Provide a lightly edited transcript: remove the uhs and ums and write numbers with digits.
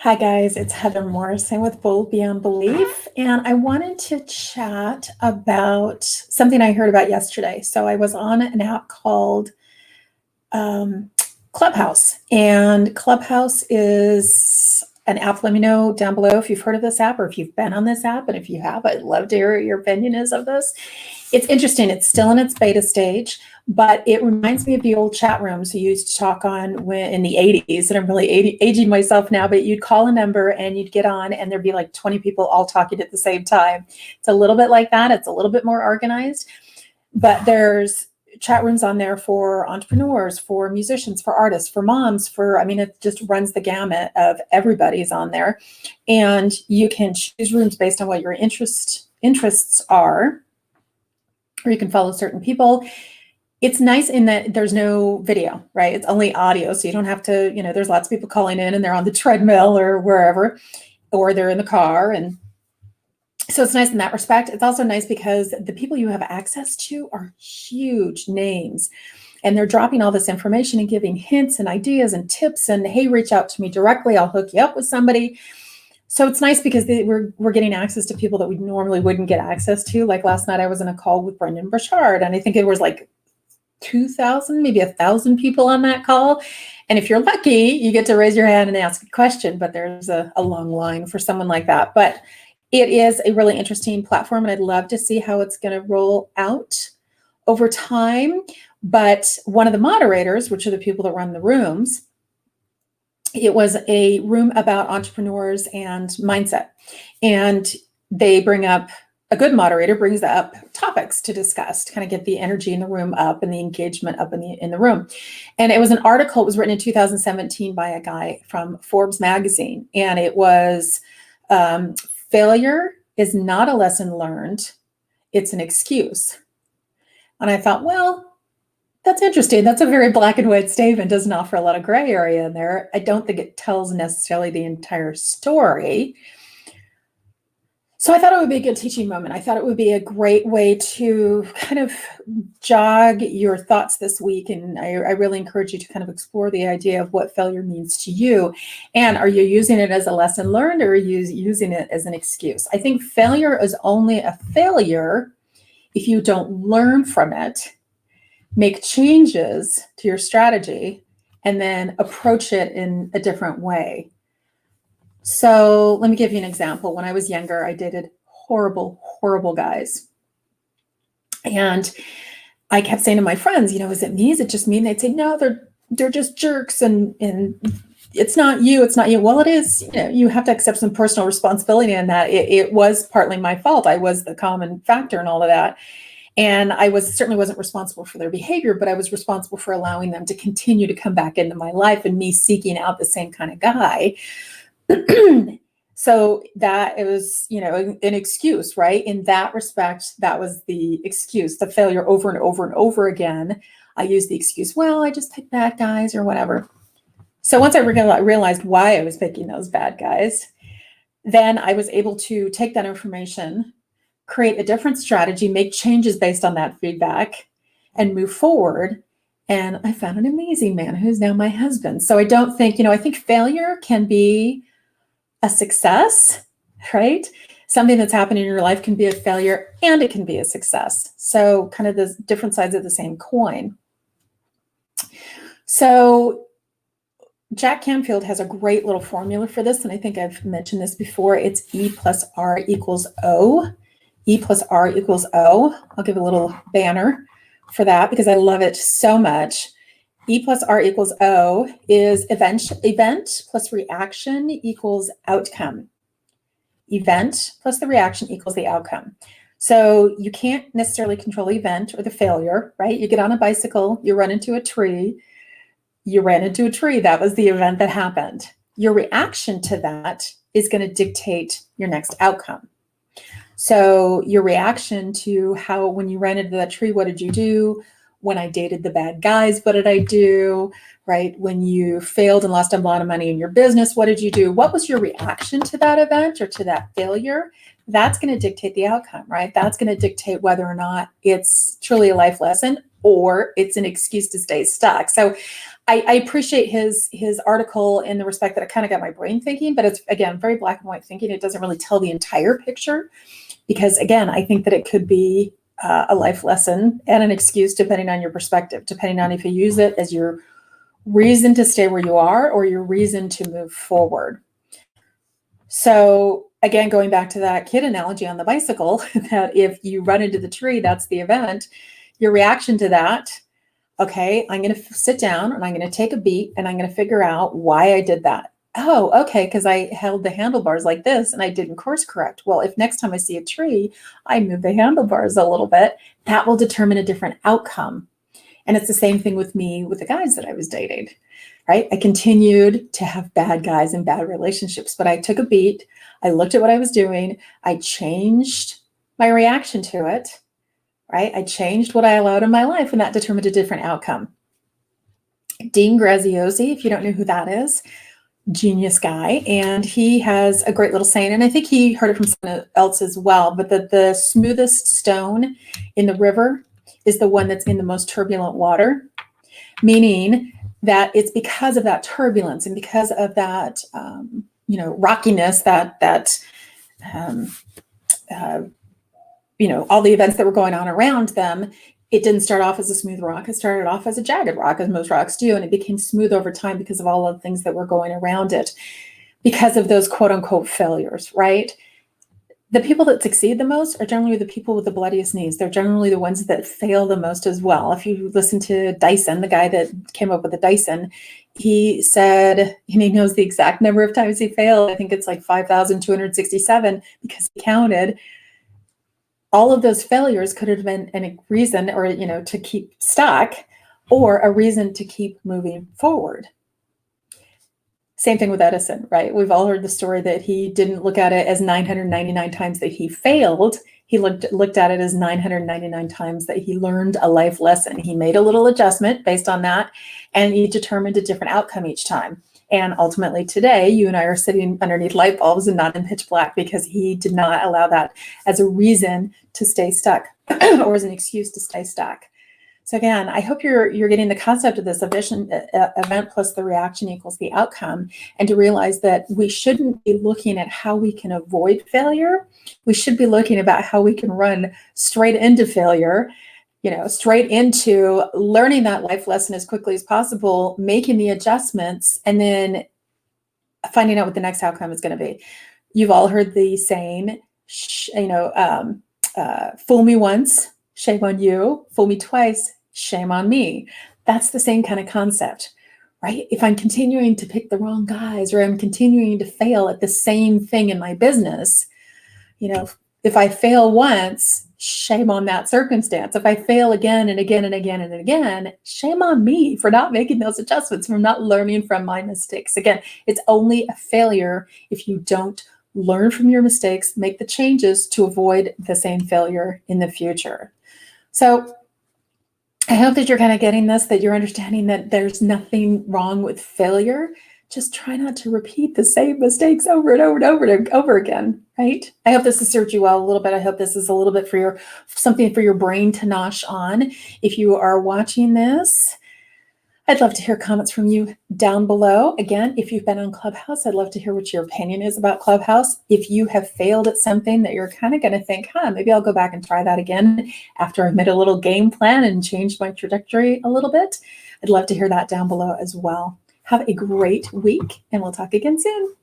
Hi guys, it's Heather Morrison with Bold Beyond Belief, and I wanted to chat about something I heard about yesterday. So I was on an app called Clubhouse, and Clubhouse is an app. Let me know down below if you've heard of this app or if you've been on this app, and if you have, I'd love to hear what your opinion is of this. It's interesting. It's still in its beta stage, but it reminds me of the old chat rooms you used to talk on in the 80s. And I'm really aging myself now, but you'd call a number and you'd get on and there'd be like 20 people all talking at the same time. It's a little bit like that. It's a little bit more organized, but there's chat rooms on there for entrepreneurs, for musicians, for artists, for moms, it just runs the gamut of everybody's on there. And you can choose rooms based on what your interests are, or you can follow certain people. It's nice in that there's no video, right? It's only audio. So you don't have to, there's lots of people calling in and they're on the treadmill or wherever, or they're in the car. And so it's nice in that respect. It's also nice because the people you have access to are huge names, and they're dropping all this information and giving hints and ideas and tips and, hey, reach out to me directly. I'll hook you up with somebody. So it's nice because we're getting access to people that we normally wouldn't get access to. Like last night I was in a call with Brendon Burchard, and I think it was like 2,000, maybe 1,000 people on that call. And if you're lucky, you get to raise your hand and ask a question, but there's a long line for someone like that. But it is a really interesting platform, and I'd love to see how it's going to roll out over time. But one of the moderators, which are the people that run the rooms, it was a room about entrepreneurs and mindset. And they bring up, a good moderator brings up topics to discuss to kind of get the energy in the room up and the engagement up in the room. And it was an article, it was written in 2017 by a guy from Forbes magazine. And it was, failure is not a lesson learned, it's an excuse. And I thought, well, that's interesting. That's a very black and white statement. Doesn't offer a lot of gray area in there. I don't think it tells necessarily the entire story. So I thought it would be a good teaching moment. I thought it would be a great way to kind of jog your thoughts this week. And I really encourage you to kind of explore the idea of what failure means to you. And are you using it as a lesson learned, or are you using it as an excuse? I think failure is only a failure if you don't learn from it, make changes to your strategy, and then approach it in a different way. So let me give you an example. When I was younger, I dated horrible, horrible guys. And I kept saying to my friends, is it me? Is it just me? And they'd say, no, they're just jerks. And it's not you. It's not you. Well, it is. You have to accept some personal responsibility in that. It was partly my fault. I was the common factor in all of that. And I certainly wasn't responsible for their behavior, but I was responsible for allowing them to continue to come back into my life and me seeking out the same kind of guy. So that it was, an excuse, right? In that respect, that was the excuse, the failure over and over and over again. I used the excuse, well, I just picked bad guys or whatever. So once I realized why I was picking those bad guys, then I was able to take that information, create a different strategy, make changes based on that feedback, and move forward. And I found an amazing man who's now my husband. So I don't think, I think failure can be a success, right? Something that's happened in your life can be a failure and it can be a success. So kind of the different sides of the same coin. So Jack Canfield has a great little formula for this. And I think I've mentioned this before. It's E plus R equals O. E plus R equals O. I'll give a little banner for that because I love it so much. E plus R equals O is event plus reaction equals outcome. Event plus the reaction equals the outcome. So you can't necessarily control the event or the failure, right? You get on a bicycle, you run into a tree, you ran into a tree. That was the event that happened. Your reaction to that is going to dictate your next outcome. So your reaction to when you ran into that tree, what did you do? When I dated the bad guys, what did I do? Right? When you failed and lost a lot of money in your business, what did you do? What was your reaction to that event or to that failure? That's going to dictate the outcome, right? That's going to dictate whether or not it's truly a life lesson or it's an excuse to stay stuck. So I appreciate his article in the respect that it kind of got my brain thinking, but it's, again, very black and white thinking. It doesn't really tell the entire picture because, again, I think that it could be a life lesson and an excuse depending on your perspective, depending on if you use it as your reason to stay where you are or your reason to move forward. So again, going back to that kid analogy on the bicycle, that if you run into the tree, that's the event, your reaction to that, okay, I'm going to sit down and I'm going to take a beat and I'm going to figure out why I did that. Oh, okay, because I held the handlebars like this and I didn't course correct. Well, if next time I see a tree, I move the handlebars a little bit, that will determine a different outcome. And it's the same thing with me with the guys that I was dating, right? I continued to have bad guys and bad relationships, but I took a beat. I looked at what I was doing. I changed my reaction to it, right? I changed what I allowed in my life, and that determined a different outcome. Dean Graziosi, if you don't know who that is, genius guy. And he has a great little saying, and I think he heard it from someone else as well, but that the smoothest stone in the river is the one that's in the most turbulent water, meaning that it's because of that turbulence and because of that, rockiness, all the events that were going on around them. It didn't start off as a smooth rock. It started off as a jagged rock, as most rocks do, and it became smooth over time because of all of the things that were going around it, because of those quote unquote failures, right? The people that succeed the most are generally the people with the bloodiest knees. They're generally the ones that fail the most as well. If you listen to Dyson, the guy that came up with the Dyson, he said, and he knows the exact number of times he failed. I think it's like 5,267 because he counted. All of those failures could have been a reason or, to keep stuck or a reason to keep moving forward. Same thing with Edison, right? We've all heard the story that he didn't look at it as 999 times that he failed. He looked at it as 999 times that he learned a life lesson. He made a little adjustment based on that, and he determined a different outcome each time. And ultimately today, you and I are sitting underneath light bulbs and not in pitch black because he did not allow that as a reason to stay stuck or as an excuse to stay stuck. So again, I hope you're getting the concept of this event plus the reaction equals the outcome, and to realize that we shouldn't be looking at how we can avoid failure. We should be looking about how we can run straight into failure, straight into learning that life lesson as quickly as possible, making the adjustments, and then finding out what the next outcome is going to be. You've all heard the saying, fool me once, shame on you. Fool me twice, shame on me. That's the same kind of concept, right? If I'm continuing to pick the wrong guys or I'm continuing to fail at the same thing in my business, if I fail once, shame on that circumstance. If I fail again and again and again and again, shame on me for not making those adjustments, for not learning from my mistakes. Again, it's only a failure if you don't learn from your mistakes, make the changes to avoid the same failure in the future. So I hope that you're kind of getting this, that you're understanding that there's nothing wrong with failure. Just try not to repeat the same mistakes over and over and over and over again, right? I hope this has served you well a little bit. I hope this is a little bit something for your brain to nosh on. If you are watching this, I'd love to hear comments from you down below. Again, if you've been on Clubhouse, I'd love to hear what your opinion is about Clubhouse. If you have failed at something that you're kind of going to think, maybe I'll go back and try that again after I've made a little game plan and changed my trajectory a little bit, I'd love to hear that down below as well. Have a great week, and we'll talk again soon.